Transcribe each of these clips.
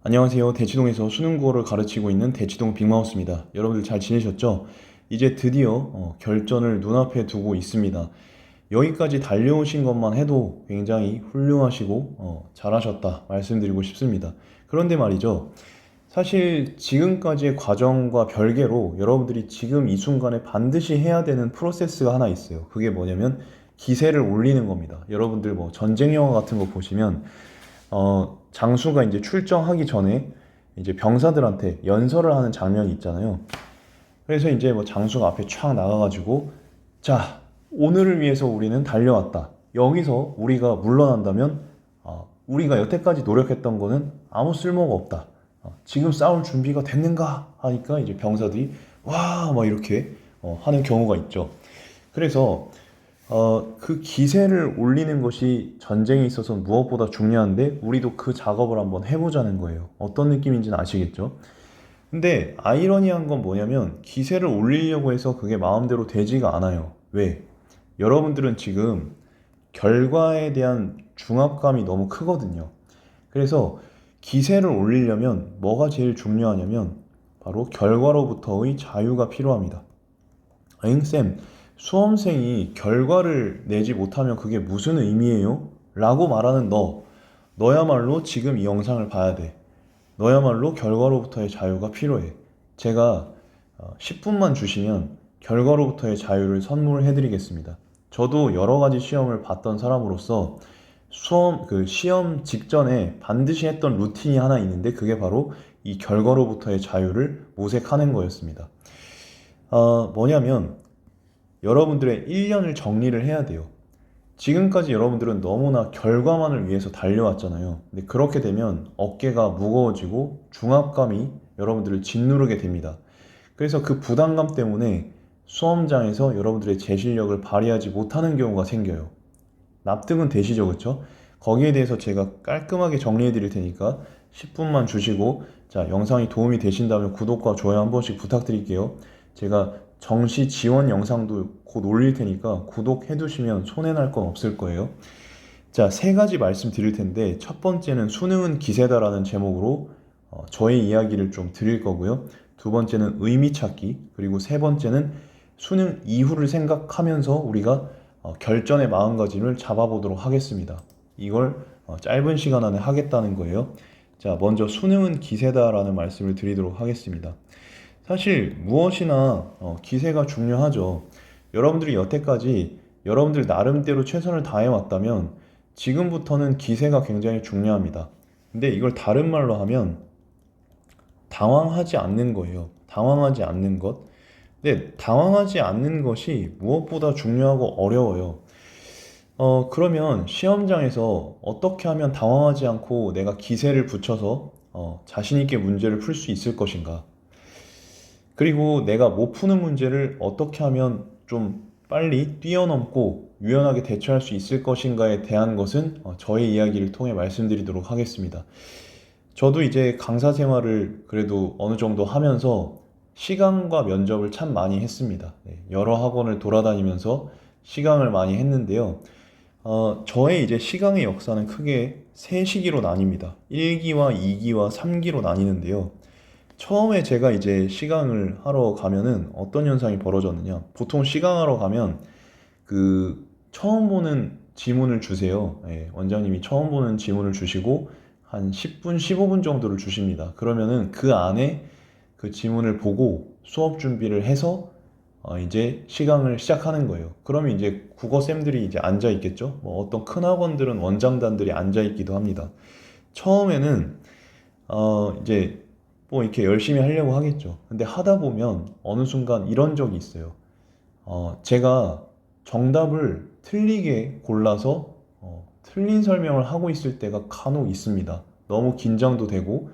안녕하세요. 대치동에서 수능국어를 가르치고 있는 대치동 빅마우스입니다. 여러분들 잘 지내셨죠? 이제 드디어 결전을 눈앞에 두고 있습니다. 여기까지 달려오신 것만 해도 굉장히 훌륭하시고 잘하셨다 말씀드리고 싶습니다. 그런데 말이죠. 사실 지금까지의 과정과 별개로 여러분들이 지금 이 순간에 반드시 해야 되는 프로세스가 하나 있어요. 그게 뭐냐면 기세를 올리는 겁니다. 여러분들 뭐 전쟁 영화 같은 거 보시면 장수가 이제 출정하기 전에 이제 병사들한테 연설을 하는 장면이 있잖아요. 그래서 이제 뭐 장수가 앞에 촥 나가가지고, 자, 오늘을 위해서 우리는 달려왔다. 여기서 우리가 물러난다면 우리가 여태까지 노력했던 거는 아무 쓸모가 없다. 지금 싸울 준비가 됐는가 하니까 이제 병사들이 와, 막 이렇게 하는 경우가 있죠. 그래서 그 기세를 올리는 것이 전쟁에 있어서 무엇보다 중요한데 우리도 그 작업을 한번 해보자는 거예요. 어떤 느낌인지는 아시겠죠? 근데 아이러니한 건 뭐냐면 기세를 올리려고 해서 그게 마음대로 되지가 않아요. 왜? 여러분들은 지금 결과에 대한 중압감이 너무 크거든요. 그래서 기세를 올리려면 뭐가 제일 중요하냐면 바로 결과로부터의 자유가 필요합니다. 쌤, 수험생이 결과를 내지 못하면 그게 무슨 의미예요? 라고 말하는 너야말로 지금 이 영상을 봐야 돼. 너야말로 결과로부터의 자유가 필요해. 제가 10분만 주시면 결과로부터의 자유를 선물해 드리겠습니다. 저도 여러 가지 시험을 봤던 사람으로서 그 시험 직전에 반드시 했던 루틴이 하나 있는데 그게 바로 이 결과로부터의 자유를 모색하는 거였습니다. 뭐냐면 여러분들의 1년을 정리를 해야 돼요. 지금까지 여러분들은 너무나 결과만을 위해서 달려왔잖아요. 근데 그렇게 되면 어깨가 무거워지고 중압감이 여러분들을 짓누르게 됩니다. 그래서 그 부담감 때문에 수험장에서 여러분들의 제 실력을 발휘하지 못하는 경우가 생겨요. 납득은 되시죠, 그쵸? 거기에 대해서 제가 깔끔하게 정리해 드릴 테니까 10분만 주시고, 자, 영상이 도움이 되신다면 구독과 좋아요 한 번씩 부탁드릴게요. 제가 정시 지원 영상도 곧 올릴 테니까 구독해 두시면 손해날 건 없을 거예요. 자, 세 가지 말씀드릴 텐데 첫 번째는 수능은 기세다라는 제목으로 저의 이야기를 좀 드릴 거고요. 두 번째는 의미 찾기, 그리고 세 번째는 수능 이후를 생각하면서 우리가 결전의 마음가짐을 잡아보도록 하겠습니다. 이걸 짧은 시간 안에 하겠다는 거예요. 자, 먼저 수능은 기세다라는 말씀을 드리도록 하겠습니다. 사실 무엇이나 기세가 중요하죠. 여러분들이 여태까지 여러분들 나름대로 최선을 다해왔다면 지금부터는 기세가 굉장히 중요합니다. 근데 이걸 다른 말로 하면 당황하지 않는 거예요. 당황하지 않는 것. 근데 당황하지 않는 것이 무엇보다 중요하고 어려워요. 그러면 시험장에서 어떻게 하면 당황하지 않고 내가 기세를 붙여서 자신 있게 문제를 풀 수 있을 것인가? 그리고 내가 못 푸는 문제를 어떻게 하면 좀 빨리 뛰어넘고 유연하게 대처할 수 있을 것인가에 대한 것은 저의 이야기를 통해 말씀드리도록 하겠습니다. 저도 이제 강사 생활을 그래도 어느 정도 하면서 시강과 면접을 참 많이 했습니다. 네, 여러 학원을 돌아다니면서 시강을 많이 했는데요. 저의 이제 시강의 역사는 크게 세 시기로 나뉩니다. 1기와 2기와 3기로 나뉘는데요. 처음에 제가 이제 시강을 하러 가면은 어떤 현상이 벌어졌느냐. 보통 시강하러 가면 그 처음 보는 지문을 주세요. 예, 원장님이 처음 보는 지문을 주시고 한 10분, 15분 정도를 주십니다. 그러면은 그 안에 그 지문을 보고 수업 준비를 해서 이제 시강을 시작하는 거예요. 그러면 이제 국어쌤들이 이제 앉아 있겠죠. 뭐 어떤 큰 학원들은 원장단들이 앉아 있기도 합니다. 처음에는 이제 뭐 이렇게 열심히 하려고 하겠죠. 근데 하다 보면 어느 순간 이런 적이 있어요. 제가 정답을 틀리게 골라서 틀린 설명을 하고 있을 때가 간혹 있습니다. 너무 긴장도 되고,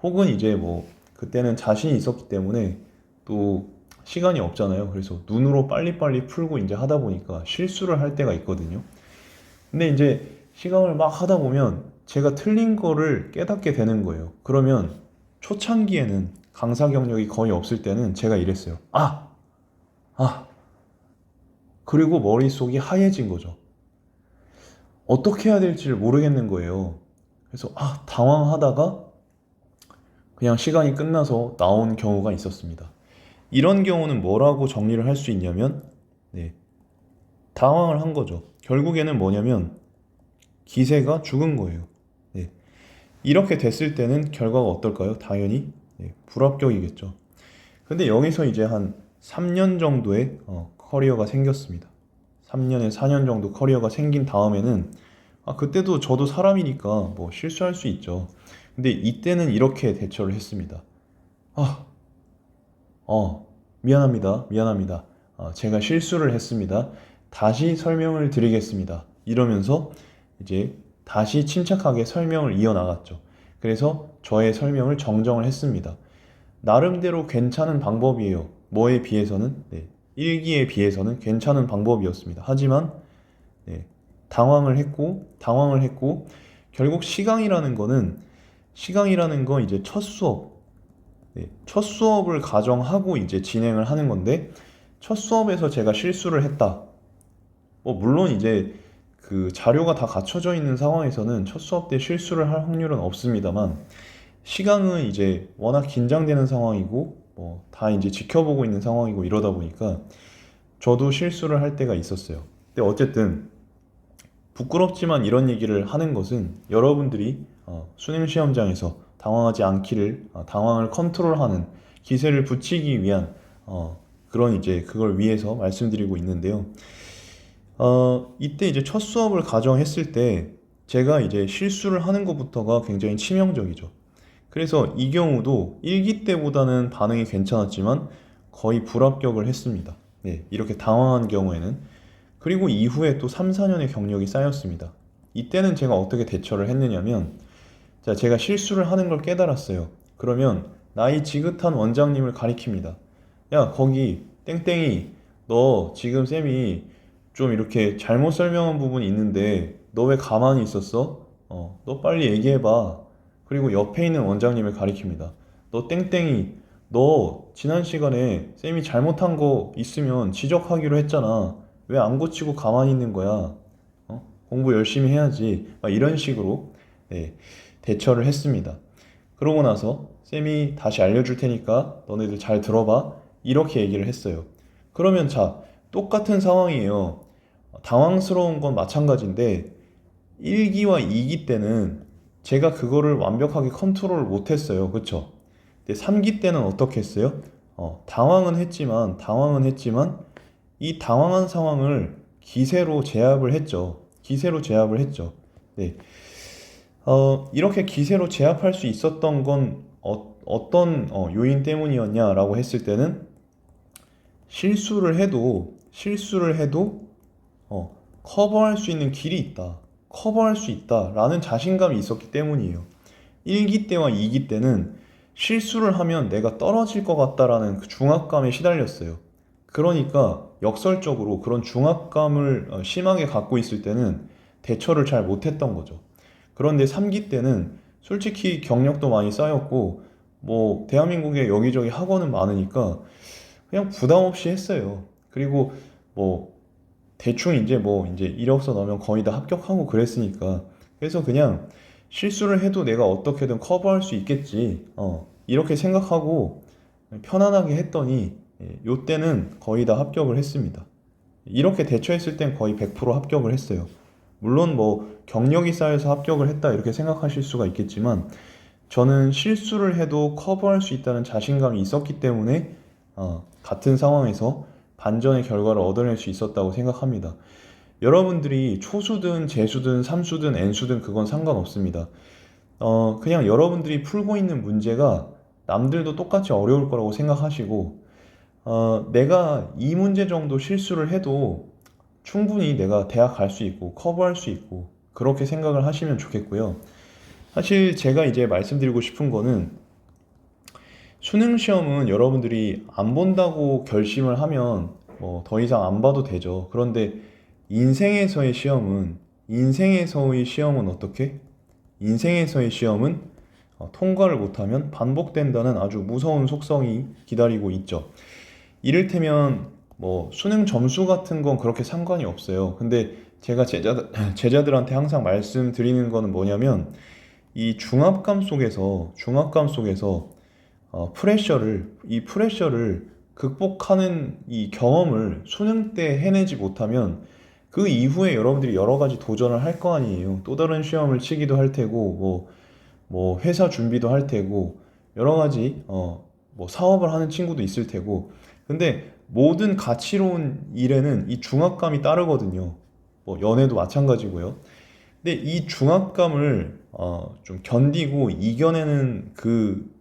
혹은 이제 뭐 그때는 자신이 있었기 때문에 또 시간이 없잖아요. 그래서 눈으로 빨리빨리 풀고 이제 하다 보니까 실수를 할 때가 있거든요. 근데 이제 시강을 막 하다 보면 제가 틀린 거를 깨닫게 되는 거예요. 그러면 초창기에는 강사 경력이 거의 없을 때는 제가 이랬어요. 아, 그리고 머릿속이 하얘진 거죠. 어떻게 해야 될지를 모르겠는 거예요. 그래서 당황하다가 그냥 시간이 끝나서 나온 경우가 있었습니다. 이런 경우는 뭐라고 정리를 할 수 있냐면, 네, 당황을 한 거죠. 결국에는 뭐냐면 기세가 죽은 거예요. 네, 이렇게 됐을 때는 결과가 어떨까요? 당연히 불합격이겠죠. 근데 여기서 이제 한 3년 정도의 커리어가 생겼습니다. 3년에 4년 정도 커리어가 생긴 다음에는 그때도 저도 사람이니까 뭐 실수할 수 있죠. 근데 이때는 이렇게 대처를 했습니다. 아, 미안합니다. 미안합니다. 제가 실수를 했습니다. 다시 설명을 드리겠습니다. 이러면서 이제 다시 침착하게 설명을 이어나갔죠. 그래서 저의 설명을 정정을 했습니다. 나름대로 괜찮은 방법이에요. 뭐에 비해서는? 네, 일기에 비해서는 괜찮은 방법이었습니다. 하지만 네, 당황을 했고 결국 시강이라는 건 이제 첫 수업, 첫 수업을 가정하고 이제 진행을 하는 건데 첫 수업에서 제가 실수를 했다. 물론 이제 그 자료가 다 갖춰져 있는 상황에서는 첫 수업 때 실수를 할 확률은 없습니다만 시강은 이제 워낙 긴장되는 상황이고 다 이제 지켜보고 있는 상황이고 이러다 보니까 저도 실수를 할 때가 있었어요. 근데 어쨌든 부끄럽지만 이런 얘기를 하는 것은 여러분들이 수능 시험장에서 당황하지 않기를 당황을 컨트롤하는 기세를 붙이기 위한 그런 이제 그걸 위해서 말씀드리고 있는데요. 이때 이제 첫 수업을 가정했을 때 제가 이제 실수를 하는 것부터가 굉장히 치명적이죠. 그래서 이 경우도 일기 때보다는 반응이 괜찮았지만 거의 불합격을 했습니다. 네, 이렇게 당황한 경우에는. 그리고 이후에 또 3, 4년의 경력이 쌓였습니다. 이때는 제가 어떻게 대처를 했느냐면, 자, 제가 실수를 하는 걸 깨달았어요. 그러면 나이 지긋한 원장님을 가리킵니다. 야, 거기 땡땡이, 너 지금 쌤이 좀 이렇게 잘못 설명한 부분이 있는데 너 왜 가만히 있었어? 너 빨리 얘기해봐. 그리고 옆에 있는 원장님을 가리킵니다. 너 땡땡이, 너 지난 시간에 쌤이 잘못한 거 있으면 지적하기로 했잖아. 왜 안 고치고 가만히 있는 거야? 공부 열심히 해야지. 막 이런 식으로 네, 대처를 했습니다. 그러고 나서 쌤이 다시 알려줄 테니까 너네들 잘 들어봐. 이렇게 얘기를 했어요. 그러면 자, 똑같은 상황이에요. 당황스러운 건 마찬가지인데 1기와 2기 때는 제가 그거를 완벽하게 컨트롤을 못했어요. 그쵸? 근데 3기 때는 어떻게 했어요? 당황은 했지만 이 당황한 상황을 기세로 제압을 했죠. 기세로 제압을 했죠. 네. 이렇게 기세로 제압할 수 있었던 건 어떤 요인 때문이었냐라고 했을 때는 실수를 해도 커버할 수 있는 길이 있다. 커버할 수 있다라는 자신감이 있었기 때문이에요. 1기 때와 2기 때는 실수를 하면 내가 떨어질 것 같다라는 그 중압감에 시달렸어요. 그러니까 역설적으로 그런 중압감을 심하게 갖고 있을 때는 대처를 잘 못했던 거죠. 그런데 3기 때는 솔직히 경력도 많이 쌓였고 뭐 대한민국에 여기저기 학원은 많으니까 그냥 부담 없이 했어요. 그리고 뭐 대충 이제 이력서 넣으면 거의 다 합격하고 그랬으니까 그래서 그냥 실수를 해도 내가 어떻게든 커버할 수 있겠지 이렇게 생각하고 편안하게 했더니 요때는 거의 다 합격을 했습니다. 이렇게 대처했을 땐 거의 100% 합격을 했어요. 물론 뭐 경력이 쌓여서 합격을 했다 이렇게 생각하실 수가 있겠지만 저는 실수를 해도 커버할 수 있다는 자신감이 있었기 때문에 같은 상황에서 반전의 결과를 얻어낼 수 있었다고 생각합니다. 여러분들이 초수든 재수든 삼수든 n수든 그건 상관없습니다. 그냥 여러분들이 풀고 있는 문제가 남들도 똑같이 어려울 거라고 생각하시고, 내가 이 문제 정도 실수를 해도 충분히 내가 대학 갈 수 있고, 커버할 수 있고, 그렇게 생각을 하시면 좋겠고요. 사실 제가 이제 말씀드리고 싶은 거는 수능 시험은 여러분들이 안 본다고 결심을 하면 뭐 더 이상 안 봐도 되죠. 그런데 인생에서의 시험은 어떻게? 인생에서의 시험은 통과를 못하면 반복된다는 아주 무서운 속성이 기다리고 있죠. 이를테면 뭐 수능 점수 같은 건 그렇게 상관이 없어요. 근데 제가 제자들한테 항상 말씀드리는 거는 뭐냐면 이 중압감 속에서 이 프레셔를 극복하는 이 경험을 수능 때 해내지 못하면 그 이후에 여러분들이 여러 가지 도전을 할 거 아니에요. 또 다른 시험을 치기도 할 테고, 뭐 회사 준비도 할 테고, 여러 가지, 뭐 사업을 하는 친구도 있을 테고. 근데 모든 가치로운 일에는 이 중압감이 따르거든요. 뭐 연애도 마찬가지고요. 근데 이 중압감을 좀 견디고 이겨내는 그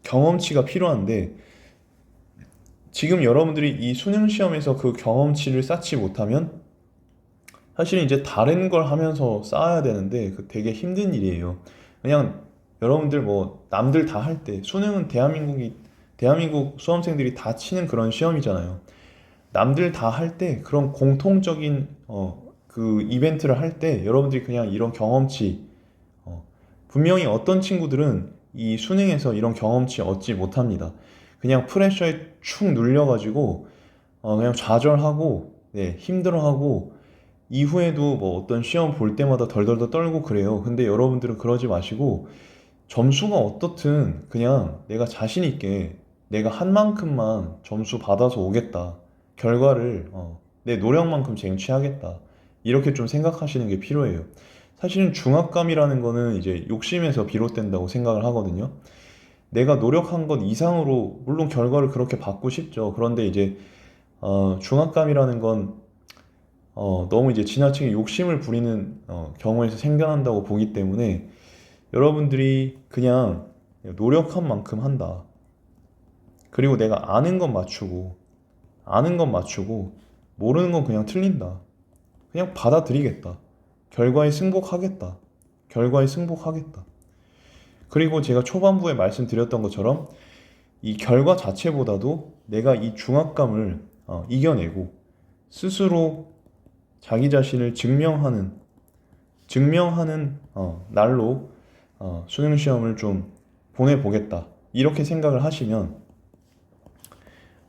경험치가 필요한데, 지금 여러분들이 이 수능 시험에서 그 경험치를 쌓지 못하면 사실은 이제 다른 걸 하면서 쌓아야 되는데 그 되게 힘든 일이에요. 그냥 여러분들 뭐 남들 다 할 때 수능은 대한민국 수험생들이 다 치는 그런 시험이잖아요. 남들 다 할 때 그런 공통적인 그 이벤트를 할 때 여러분들이 그냥 이런 경험치 어, 분명히 어떤 친구들은 이 수능에서 이런 경험치 얻지 못합니다. 그냥 프레셔에 축 눌려가지고 그냥 좌절하고 네, 힘들어하고 이후에도 뭐 어떤 시험 볼 때마다 덜덜덜 떨고 그래요. 근데 여러분들은 그러지 마시고 점수가 어떻든 그냥 내가 자신 있게 내가 한 만큼만 점수 받아서 오겠다. 결과를 내 노력만큼 쟁취하겠다. 이렇게 좀 생각하시는 게 필요해요. 사실은 중압감이라는 거는 이제 욕심에서 비롯된다고 생각을 하거든요. 내가 노력한 것 이상으로 물론 결과를 그렇게 받고 싶죠. 그런데 이제 중압감이라는 건 너무 이제 지나치게 욕심을 부리는 경우에서 생겨난다고 보기 때문에 여러분들이 그냥 노력한 만큼 한다. 그리고 내가 아는 건 맞추고, 모르는 건 그냥 틀린다. 그냥 받아들이겠다. 결과에 승복하겠다. 결과에 승복하겠다. 그리고 제가 초반부에 말씀드렸던 것처럼 이 결과 자체보다도 내가 이 중압감을 이겨내고 스스로 자기 자신을 증명하는 날로 수능 시험을 좀 보내보겠다. 이렇게 생각을 하시면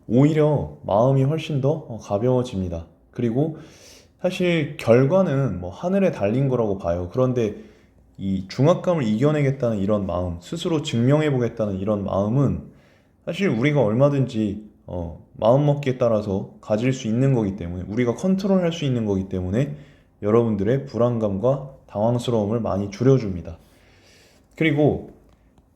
오히려 마음이 훨씬 더 가벼워집니다. 그리고 사실 결과는 뭐 하늘에 달린 거라고 봐요. 그런데 이 중압감을 이겨내겠다는 이런 마음, 스스로 증명해보겠다는 이런 마음은 사실 우리가 얼마든지 마음먹기에 따라서 가질 수 있는 거기 때문에 우리가 컨트롤할 수 있는 거기 때문에 여러분들의 불안감과 당황스러움을 많이 줄여줍니다. 그리고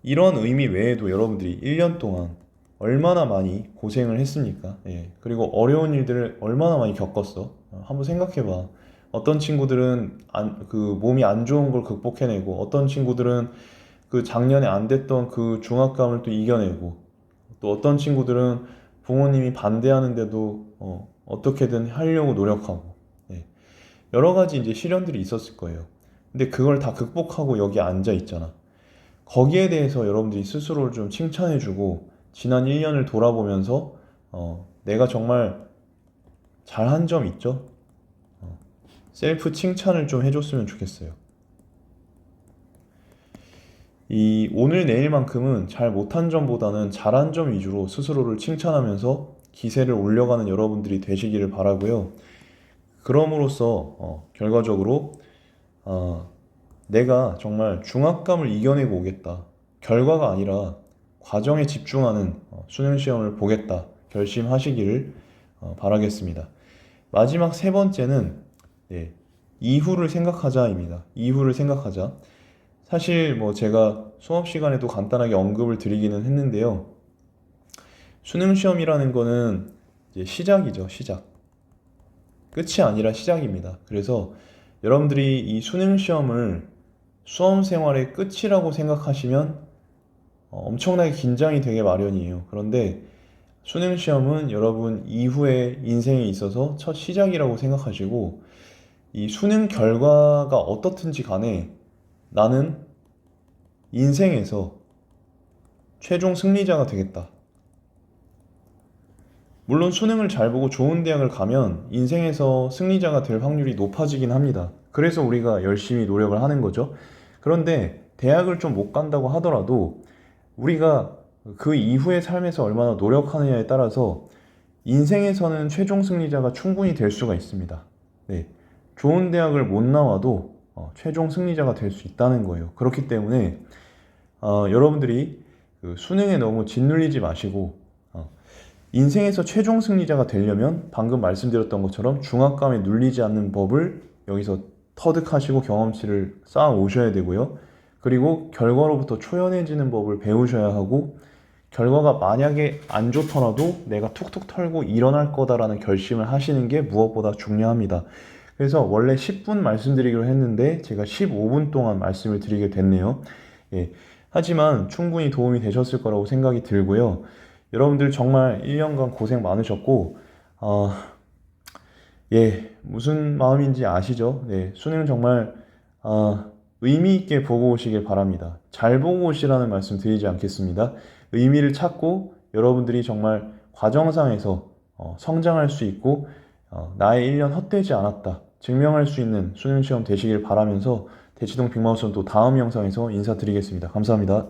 이런 의미 외에도 여러분들이 1년 동안 얼마나 많이 고생을 했습니까? 예. 그리고 어려운 일들을 얼마나 많이 겪었어? 한번 생각해봐. 어떤 친구들은 그 몸이 안 좋은 걸 극복해내고, 어떤 친구들은 그 작년에 안 됐던 그 중압감을 또 이겨내고, 또 어떤 친구들은 부모님이 반대하는데도 어떻게든 하려고 노력하고, 예. 여러 가지 이제 시련들이 있었을 거예요. 근데 그걸 다 극복하고 여기 앉아 있잖아. 거기에 대해서 여러분들이 스스로를 좀 칭찬해주고 지난 1년을 돌아보면서 내가 정말 잘한 점 있죠? 셀프 칭찬을 좀 해줬으면 좋겠어요. 이 오늘 내일만큼은 잘 못한 점보다는 잘한 점 위주로 스스로를 칭찬하면서 기세를 올려가는 여러분들이 되시기를 바라고요. 그럼으로써 결과적으로 내가 정말 중압감을 이겨내고 오겠다. 결과가 아니라 과정에 집중하는 수능 시험을 보겠다. 결심하시기를 바라겠습니다. 마지막 세 번째는 예, 이후를 생각하자입니다. 이후를 생각하자. 사실 뭐 제가 수업 시간에도 간단하게 언급을 드리기는 했는데요. 수능 시험이라는 거는 이제 시작이죠, 시작. 끝이 아니라 시작입니다. 그래서 여러분들이 이 수능 시험을 수험 생활의 끝이라고 생각하시면 엄청나게 긴장이 되게 마련이에요. 그런데 수능 시험은 여러분 이후의 인생에 있어서 첫 시작이라고 생각하시고 이 수능 결과가 어떻든지 간에 나는 인생에서 최종 승리자가 되겠다. 물론 수능을 잘 보고 좋은 대학을 가면 인생에서 승리자가 될 확률이 높아지긴 합니다. 그래서 우리가 열심히 노력을 하는 거죠. 그런데 대학을 좀 못 간다고 하더라도 우리가 그 이후의 삶에서 얼마나 노력하느냐에 따라서 인생에서는 최종 승리자가 충분히 될 수가 있습니다. 네. 좋은 대학을 못 나와도 최종 승리자가 될 수 있다는 거예요. 그렇기 때문에 여러분들이 그 수능에 너무 짓눌리지 마시고 인생에서 최종 승리자가 되려면 방금 말씀드렸던 것처럼 중압감에 눌리지 않는 법을 여기서 터득하시고 경험치를 쌓아 오셔야 되고요. 그리고 결과로부터 초연해지는 법을 배우셔야 하고, 결과가 만약에 안 좋더라도 내가 툭툭 털고 일어날 거다라는 결심을 하시는 게 무엇보다 중요합니다. 그래서 원래 10분 말씀드리기로 했는데 제가 15분 동안 말씀을 드리게 됐네요. 예. 하지만 충분히 도움이 되셨을 거라고 생각이 들고요. 여러분들 정말 1년간 고생 많으셨고, 무슨 마음인지 아시죠? 네, 수능 정말 의미 있게 보고 오시길 바랍니다. 잘 보고 오시라는 말씀 드리지 않겠습니다. 의미를 찾고 여러분들이 정말 과정상에서 성장할 수 있고 나의 1년 헛되지 않았다 증명할 수 있는 수능 시험 되시길 바라면서 대치동 빅마우스는 또 다음 영상에서 인사드리겠습니다. 감사합니다.